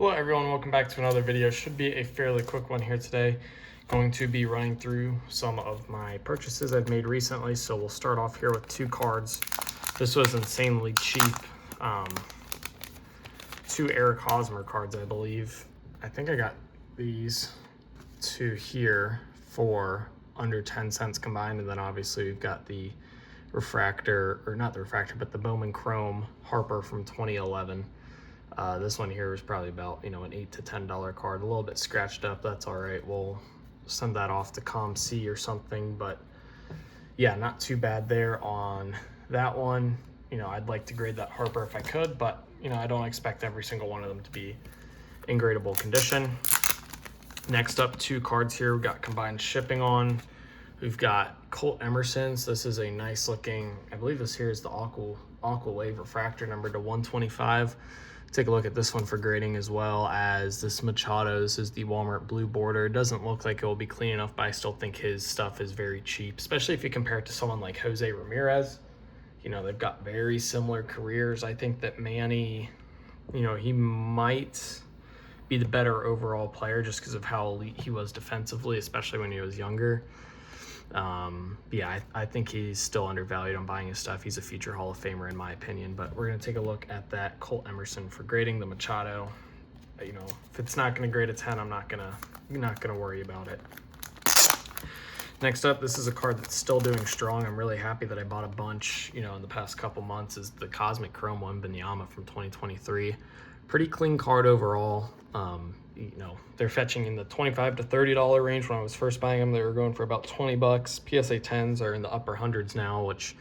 Hello everyone, welcome back to another video. Should be a fairly quick one here today. Going to be running through some of my purchases I've made recently. So we'll start off here with two cards. This was insanely cheap. Two Eric Hosmer cards, I believe. I think I got these two here for under 10 cents combined. And then obviously we've got the refractor, or not the refractor, but the Bowman Chrome Harper from 2011. This one here is probably about, an $8 to $10 card, a little bit scratched up. That's all right. We'll send that off to ComC or something, but yeah, not too bad there on that one. I'd like to grade that Harper if I could, but I don't expect every single one of them to be in gradable condition. Next up, two cards here. We've got combined shipping on. We've got Colt Emerson's. This is a nice looking, I believe this here is the Aqua Wave refractor number to 125. Take a look at this one for grading, as well as this Machado. This is the Walmart blue border. It doesn't look like it will be clean enough, but I still think his stuff is very cheap, especially if you compare it to someone like Jose Ramirez. They've got very similar careers. I think that Manny, he might be the better overall player just because of how elite he was defensively, especially when he was younger. Yeah, I think he's still undervalued on buying his stuff. He's a future Hall of Famer in my opinion, but we're going to take a look at that Colt Emerson for grading. The Machado, if it's not going to grade a 10, I'm not going to worry about it. Next up, this is a card that's still doing strong. I'm really happy that I bought a bunch, in the past couple months, is the Cosmic Chrome Wembanyama from 2023. Pretty clean card overall. They're fetching in the $25 to $30 range. When I was first buying them, they were going for about 20 bucks. PSA 10s are in the upper hundreds now, which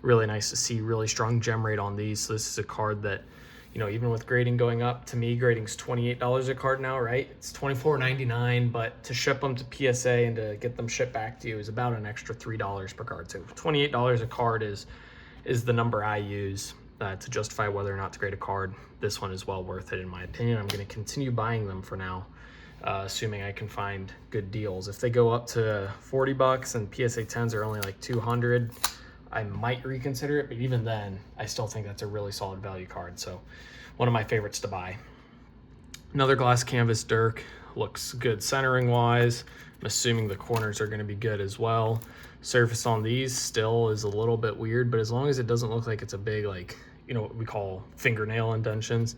really nice to see. Really strong gem rate on these. So this is a card that, even with grading going up, to me, grading's $28 a card now, right? It's $24.99, but to ship them to PSA and to get them shipped back to you is about an extra $3 per card. So $28 a card is the number I use to justify whether or not to grade a card. This one is well worth it in my opinion. I'm going to continue buying them for now, assuming I can find good deals. If they go up to 40 bucks and PSA 10s are only like 200, I might reconsider it, but even then, I still think that's a really solid value card. So one of my favorites to buy. Another glass canvas Dirk. Looks good centering wise. I'm assuming the corners are going to be good as well. Surface on these still is a little bit weird, but as long as it doesn't look like it's a big, what we call fingernail indentions,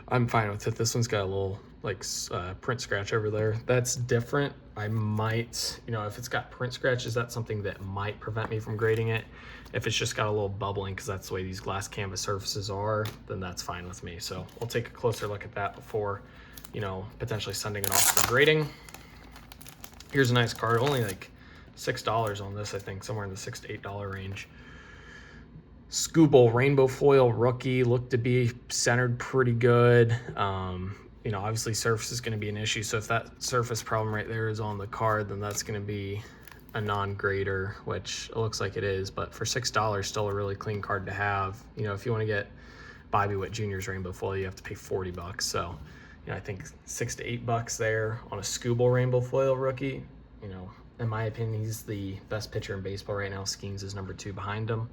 I'm fine with it. This one's got a little print scratch over there. That's different. I might, if it's got print scratches, that's something that might prevent me from grading it. If it's just got a little bubbling, because that's the way these glass canvas surfaces are, then that's fine with me. So we'll take a closer look at that before, potentially sending it off for grading. Here's a nice card, only like $6 on this, I think, somewhere in the $6 to $8 range. Scooble Rainbow Foil Rookie, looked to be centered pretty good. Obviously surface is going to be an issue, so if that surface problem right there is on the card, then that's going to be a non-grader, which it looks like it is, but for $6, still a really clean card to have. If you want to get Bobby Witt Jr.'s Rainbow Foil, you have to pay 40 bucks, so I think $6 to $8 there on a Scooble Rainbow Foil Rookie. In my opinion, he's the best pitcher in baseball right now. Skeens is number 2 behind him.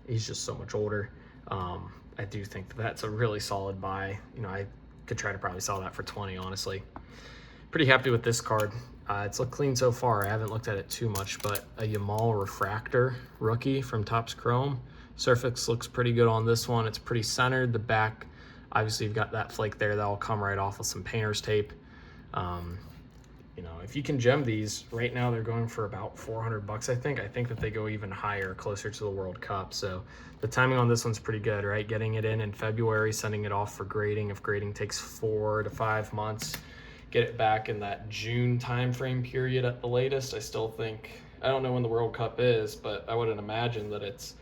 He's just so much older. I do think that's a really solid buy. I could try to probably sell that for 20, honestly. Pretty happy with this card. It's looked clean so far. I haven't looked at it too much, but a Yamal Refractor Rookie from Topps Chrome. Surface looks pretty good on this one. It's pretty centered. The back, obviously you've got that flake there. That'll come right off with some painter's tape. If you can gem these, right now they're going for about 400 bucks, I think. I think that they go even higher, closer to the World Cup. So the timing on this one's pretty good, right? Getting it in February, sending it off for grading. If grading takes 4 to 5 months, get it back in that June timeframe period at the latest. I still think, I don't know when the World Cup is, but I wouldn't imagine that it's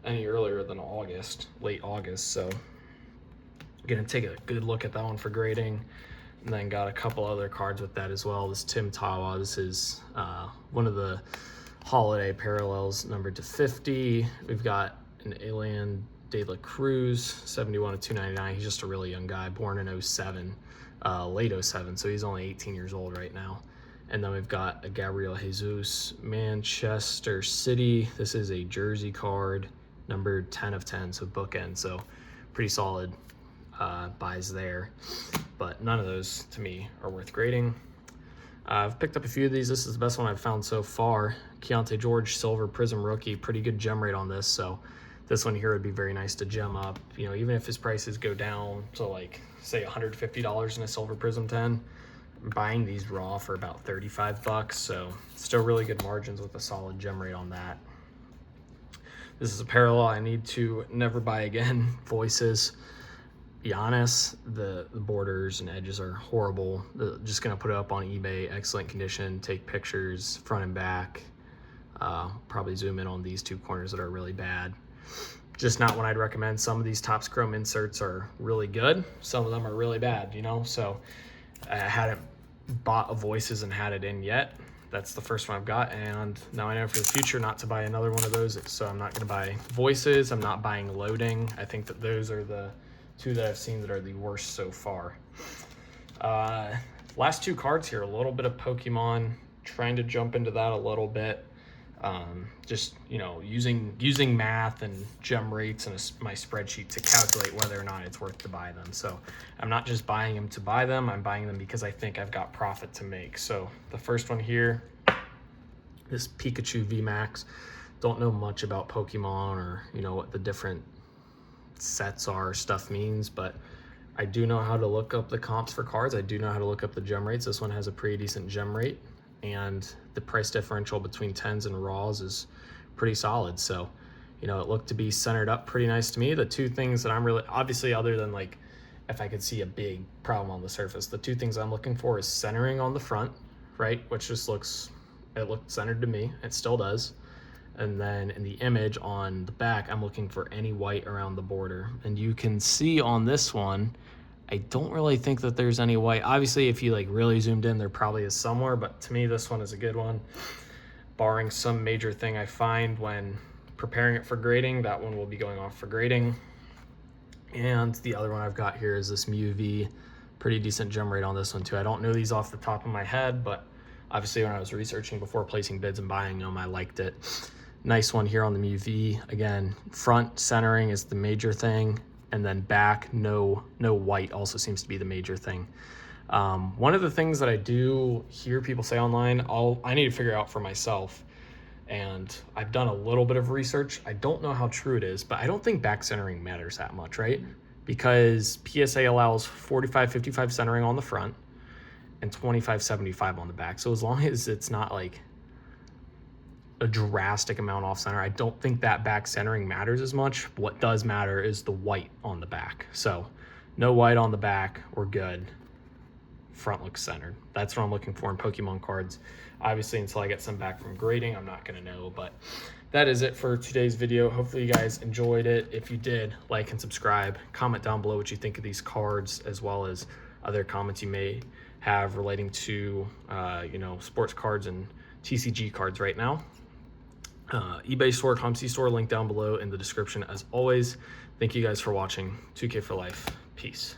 any earlier than August, late August. So I'm gonna take a good look at that one for grading. And then got a couple other cards with that as well. This Tim Tawa, this is one of the holiday parallels, numbered to 50. We've got an Elian De La Cruz, 71 to 299. He's just a really young guy, born in 07, late 07, so he's only 18 years old right now. And then we've got a Gabriel Jesus, Manchester City. This is a jersey card, numbered 10 of 10, so bookend. So pretty solid buys there. but none of those to me are worth grading. I've picked up a few of these. This is the best one I've found so far. Keontae George Silver Prism Rookie, pretty good gem rate on this, so this one here would be very nice to gem up. You know, even if his prices go down to like, say $150 in a Silver Prism 10, I'm buying these raw for about 35 bucks, so still really good margins with a solid gem rate on that. This is a parallel I need to never buy again. Voices. Be honest, the borders and edges are horrible. Just gonna put it up on eBay, excellent condition, take pictures front and back. Probably zoom in on these two corners that are really bad. Just not what I'd recommend. Some of these Topps Chrome inserts are really good, some of them are really bad, you know. So I hadn't bought a Voices and had it in yet. That's the first one I've got, and now I know for the future not to buy another one of those. So I'm not gonna buy Voices, I'm not buying Loading. I think that those are the two that I've seen that are the worst so far. Last two cards here, a little bit of Pokemon, trying to jump into that a little bit. Just, you know, using math and gem rates and my spreadsheet to calculate whether or not it's worth to buy them. So I'm not just buying them to buy them, I'm buying them because I think I've got profit to make. So the first one here, this Pikachu VMAX. Don't know much about Pokemon or, you know, what the different sets are, stuff means, but I do know how to look up the comps for cards. I do know how to look up the gem rates. This one has a pretty decent gem rate, and the price differential between 10s and raws is pretty solid. So, you know, it looked to be centered up pretty nice to me. The two things that I'm really, obviously other than like if I could see a big problem on the surface, the two things I'm looking for is centering on the front, right, which just it looked centered to me. It still does. And then in the image on the back, I'm looking for any white around the border. And you can see on this one, I don't really think that there's any white. Obviously, if you like really zoomed in, there probably is somewhere, but to me, this one is a good one. Barring some major thing I find when preparing it for grading, that one will be going off for grading. And the other one I've got here is this Mew V. Pretty decent gem rate on this one too. I don't know these off the top of my head, but obviously when I was researching before placing bids and buying them, I liked it. Nice one here on the Mew V. Again, front centering is the major thing, and then back, no white also seems to be the major thing. One of the things that I do hear people say online, I need to figure out for myself, and I've done a little bit of research. I don't know how true it is, but I don't think back centering matters that much, right? Because PSA allows 45-55 centering on the front and 25-75 on the back. So as long as it's not like a drastic amount off center, I don't think that back centering matters as much. What does matter is the white on the back. So no white on the back, we're good. Front looks centered. That's what I'm looking for in Pokemon cards. Obviously, until I get some back from grading, I'm not gonna know, but that is it for today's video. Hopefully you guys enjoyed it. If you did, like and subscribe. Comment down below what you think of these cards, as well as other comments you may have relating to you know, sports cards and TCG cards right now. eBay store, ComC store, link down below in the description as always. Thank you guys for watching. 2K for life. Peace.